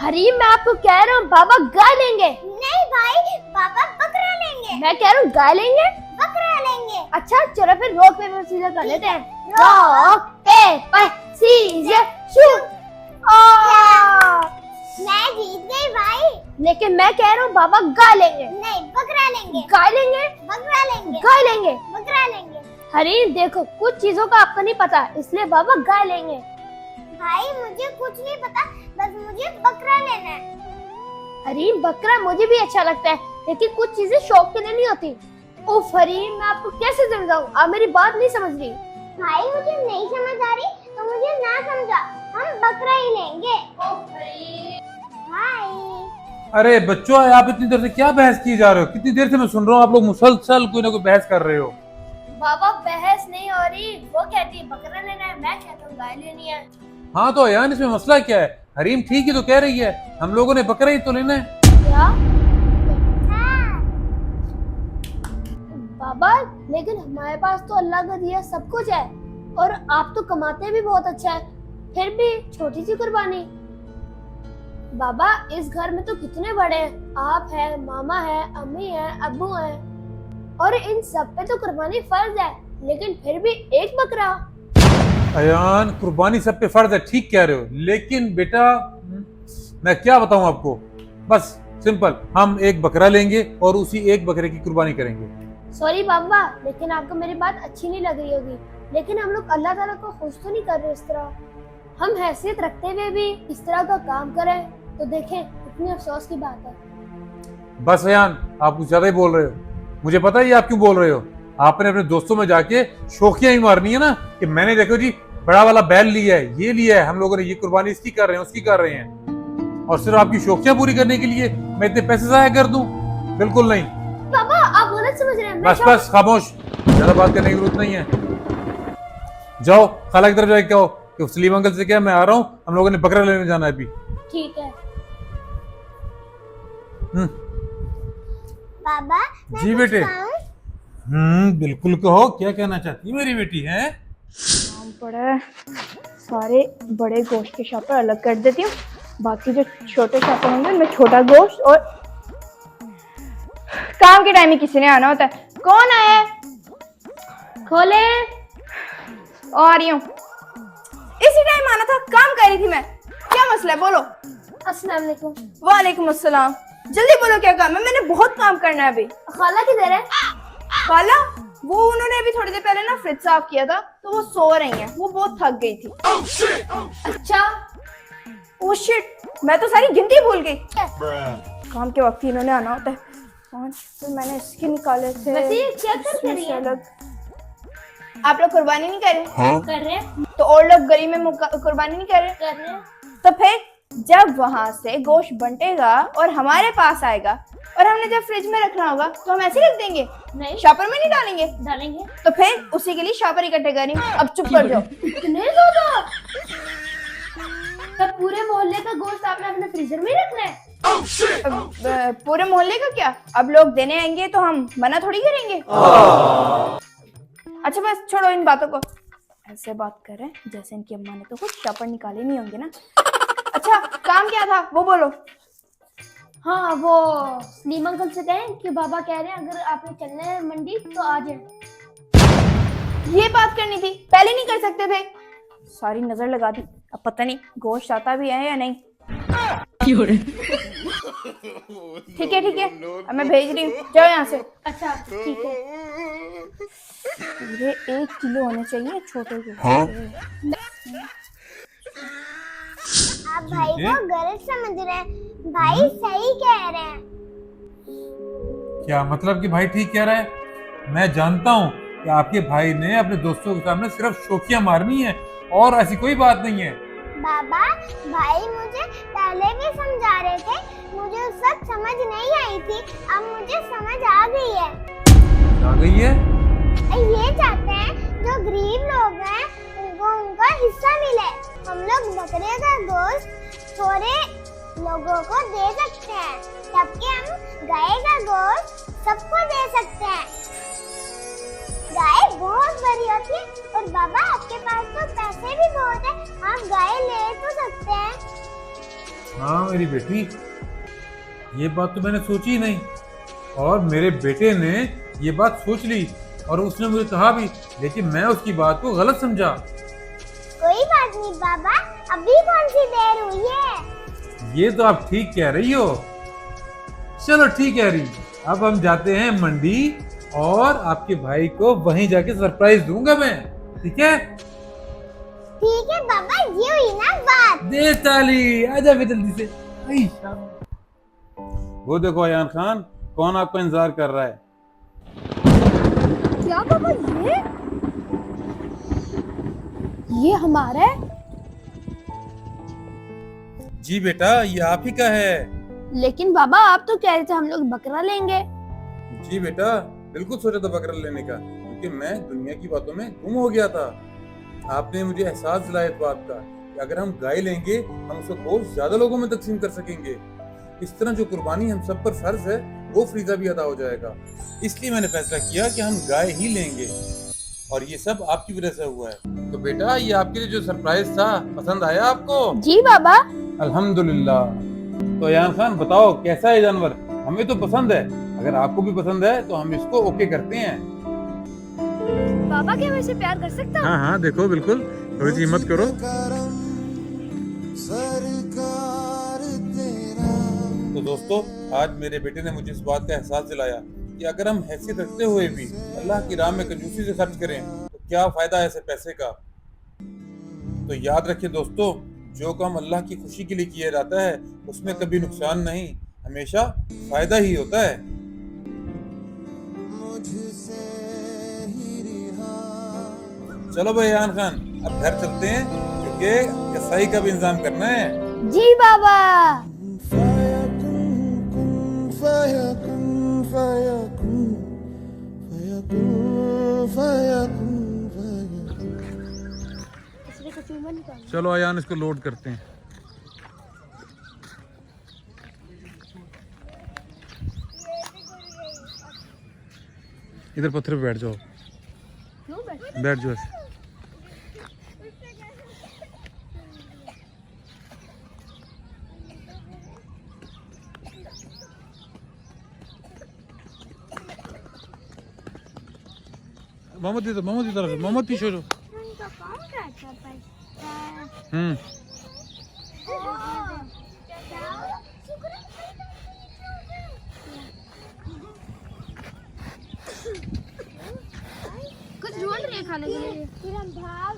हरीम, मैं आपको कह रहा हूँ बाबा गाय लेंगे। नहीं भाई, पापा बकरा लेंगे। मैं कह रहा हूँ गाय लेंगे। बकरा लेंगे। अच्छा चलो फिर रॉक पेपर सीजर कर लेते हैं। Rock paper scissor shoot. मैं जीत गई भाई। लेकिन मैं कह रहा हूँ बाबा गाय लेंगे। नहीं, बकरा लेंगे। गाय लेंगे। बकरा लेंगे। गाय लेंगे। बकरा लेंगे। हरीम देखो, कुछ चीजों का आपको नहीं पता, इसलिए बाबा गाय लेंगे। भाई मुझे कुछ नहीं पता, बस मुझे बकरा लेना है। हरीम बकरा मुझे भी अच्छा लगता है, लेकिन कुछ चीजें शौक के लिए नहीं होती। ओह हरीम, मैं आपको कैसे समझाऊं, आप मेरी बात नहीं समझ रही। भाई मुझे नहीं समझ आ रही तो मुझे ना समझा, हम बकरा ही लेंगे। भाई अरे बच्चों, आप इतनी देर से क्या बहस किए जा रहे हो? कितनी देर से मैं सुन रहा हूँ आप लोग मुसलसल कोई ना कोई बहस कर रहे हो। बाबा बहस नहीं हो रही, वो कहती है बकरा लेना है, मैं कहता हूँ गाय लेनी है। हाँ तो अयान, इसमें मसला क्या है? हरीम ठीक ही तो कह रही है, हम लोगों ने बकरा ही तो लेना है। क्या हाँ। बाबा, लेकिन हमारे पास तो अल्लाह का दिया सब कुछ है, और आप तो कमाते भी बहुत अच्छा है, फिर भी छोटी सी कुर्बानी। बाबा इस घर में तो कितने बड़े हैं, आप हैं, मामा है, अम्मी है, अब्बू है, और इन सब पे तो कुर्बानी फर्ज है, लेकिन फिर भी एक बकरा। अयान, कुर्बानी सब पे फर्ज है, ठीक कह रहे हो, लेकिन बेटा मैं क्या बताऊं आपको। बस सिंपल, हम एक बकरा लेंगे और उसी एक बकरे की कुर्बानी करेंगे। सॉरी बाबा, लेकिन आपको मेरी बात अच्छी नहीं लग रही होगी, लेकिन हम लोग अल्लाह ताला को खुश तो नहीं कर रहे इस तरह। हम हैसियत रखते हुए भी इस तरह का काम करें तो देखें कितनी अफसोस की बात है। बस अयान, आप कुछ ज्यादा ही बोल रहे हो। मुझे पता है ये आप क्यों बोल रहे हो। आपने अपने दोस्तों में जाके शोखियां ही मारनी है ना, कि मैंने देखो जी बड़ा वाला बैल लिया है, ये लिया है, हम लोगों ने ये कुर्बानी इसकी कर रहे हैं, उसकी कर रहे हैं, और सिर्फ आपकी शोखियां पूरी करने के लिए मैं इतने पैसे जाया कर दूं? बिल्कुल नहीं। बाबा आप गलत समझ रहे हैं। बस बस खामोश, ज्यादा बात करने की जरूरत नहीं है। जाओ खाला की तरफ जाके कहो कि सलीम अंकल से क्या, मैं आ रहा हूँ, हम लोगों ने बकरा लेने जाना है अभी। ठीक है। बाबा मैं जी कुछ बेटे। कहूं? बिल्कुल कहो, क्या कहना चाहती है मेरी बेटी है? काम पड़ा है, सारे बड़े गोश्त के शॉपर अलग कर देती हूँ, बाकी जो छोटे शॉपर होंगे उनमें छोटा गोश्त। और काम के टाइम में किसी ने आना होता है। कौन आया है? खोले। आ रही हूँ। इसी टाइम आना था, काम कर रही थी मैं। क्या मसला है, बोलो। अस्सलाम वालेकुम। वालेकुम अस्सलाम। जल्दी बोलो क्या काम है, मैंने बहुत काम करना है अभी। खाला किधर है? खाला, वो उन्होंने अभी थोड़ी देर पहले ना फ्रिज साफ किया था, तो वो सो रही हैं, वो बहुत थक गई थी। अच्छा। ओह शिट, मैं तो सारी गिनती भूल गई। काम के वक्त ही इन्होंने आना होता है। पांच तो मैंने इसके निकाले थे। वैसे ये क्या कर रही है? अलग। आप लोग कुर्बानी नहीं कर रहे? कर रहे हैं। तो और लोग गली में कुर्बानी नहीं कर रहे? कर रहे हैं। तो फिर जब वहां से गोश्त बंटेगा और हमारे पास आएगा, और हमने जब फ्रिज में रखना होगा तो हम ऐसे रख देंगे, नहीं, शॉपर में नहीं डालेंगे। डालेंगे। तो फिर उसी के लिए शॉपर इकट्ठे करेंगे। अब चुप कर जाओ। इतने ज्यादा? तब पूरे मोहल्ले का गोश्त आपने अपने फ्रीजर में ही रखना है? अब, पूरे मोहल्ले का क्या, अब लोग देने आएंगे तो हम मना थोड़ी करेंगे। अच्छा बस छोड़ो इन बातों को, ऐसे बात कर रहे हैं जैसे इनकी अम्मा ने तो कुछ शॉपर निकाले नहीं होंगे ना। अच्छा काम क्या था वो बोलो। हाँ, वो सलीम अंकल से कहें कि बाबा कह रहे हैं अगर आपने चलना है मंडी तो आ जाए। ये बात करनी थी, पहले नहीं कर सकते थे? सारी नजर लगा दी, अब पता नहीं गोश्त आता भी है या नहीं। ठीक है, अब मैं भेज रही हूँ, जाओ यहाँ से। अच्छा ठीक है। पूरे 1 किलो होने चाहिए छोटे के। आप भाई को गलत समझ रहे हैं, भाई सही कह रहे हैं। क्या मतलब कि भाई ठीक कह रहा है? मैं जानता हूँ कि आपके भाई ने अपने दोस्तों के सामने सिर्फ शोखियां मारनी है, और ऐसी कोई बात नहीं है। बाबा भाई मुझे पहले भी समझा रहे थे, मुझे उस वक्त समझ नहीं आई थी, अब मुझे समझ आ गई है। आ गई है? ये चाहते हैं जो गरीब लोग हैं उनको उनका हिस्सा मिले। हम लोग बकरे का गोश्त थोड़े लोगों को दे सकते हैं, जबकि हम गाय का गोश्त सबको दे सकते हैं। गाय बहुत बड़ी होती है, और बाबा आपके पास तो पैसे भी बहुत है, आप गाय ले तो सकते हैं। हाँ मेरी बेटी, ये बात तो मैंने सोची ही नहीं, और मेरे बेटे ने ये बात सोच ली और उसने मुझे कहा भी, लेकिन मैं उसकी बात को गलत समझा। कोई बात नहीं बाबा, अभी कौन सी देर हुई है। ये तो आप ठीक कह रही हो। चलो ठीक है रही, अब हम जाते हैं मंडी और आपके भाई को वहीं जाके सरप्राइज दूंगा मैं, ठीक है? ठीक है बाबा, ये हुई ना बात। दे ताली, आजा बे जल्दी से। आई शाबाश। वो देखो अयान खान, कौन आपका इंतजार कर रहा है। क्या बाबा, ये हमारा है? जी बेटा, ये आप ही का है। लेकिन बाबा आप तो कह रहे थे हम लोग बकरा लेंगे। जी बेटा, बिल्कुल सोचा था बकरा लेने का, क्योंकि मैं दुनिया की बातों में गुम हो गया था। आपने मुझे एहसास दिलाया इस बात का कि अगर हम गाय लेंगे, हम उसका गोश्त ज्यादा लोगों में तकसीम कर सकेंगे। इस तरह जो कुर्बानी हम सब पर फर्ज है, वो फरीजा भी अदा हो जाएगा। इसलिए मैंने फैसला किया कि हम गाय ही लेंगे, और ये सब आपकी वजह से हुआ है। तो बेटा, ये आपके लिए जो सरप्राइज था, पसंद आया आपको? जी बाबा। अल्हम्दुलिल्लाह। तो अयान खान बताओ, कैसा है जानवर? हमें तो पसंद है, अगर आपको भी पसंद है तो हम इसको ओके करते हैं। बाबा क्या मैं इसे प्यार कर सकता हूँ? हाँ हाँ, देखो बिल्कुल, थोड़ी सी हिम्मत करो। तो दोस्तों, आज मेरे बेटे ने मुझे इस बात का एहसास दिलाया कि अगर हम हैसियत रखते हुए भी अल्लाह की राह में कंजूसी से खर्च करें तो क्या फायदा है ऐसे पैसे का। तो याद रखिए दोस्तों, जो काम अल्लाह की खुशी के लिए किया जाता है उसमें कभी नुकसान नहीं, हमेशा फायदा ही होता है। चलो भाई अयान खान, अब घर चलते हैं, क्योंकि कसाई का भी इंतजाम करना है। जी बाबा। चलो अयान, इसको लोड करते हैं। इधर पत्थर पे बैठ जाओ, बैठ जाओ ऐसे। मोहम्मद की तरफ, मोहम्मद पीछे हो। कुछ ढूंढ रही है खाने के लिए। फिर हम भाग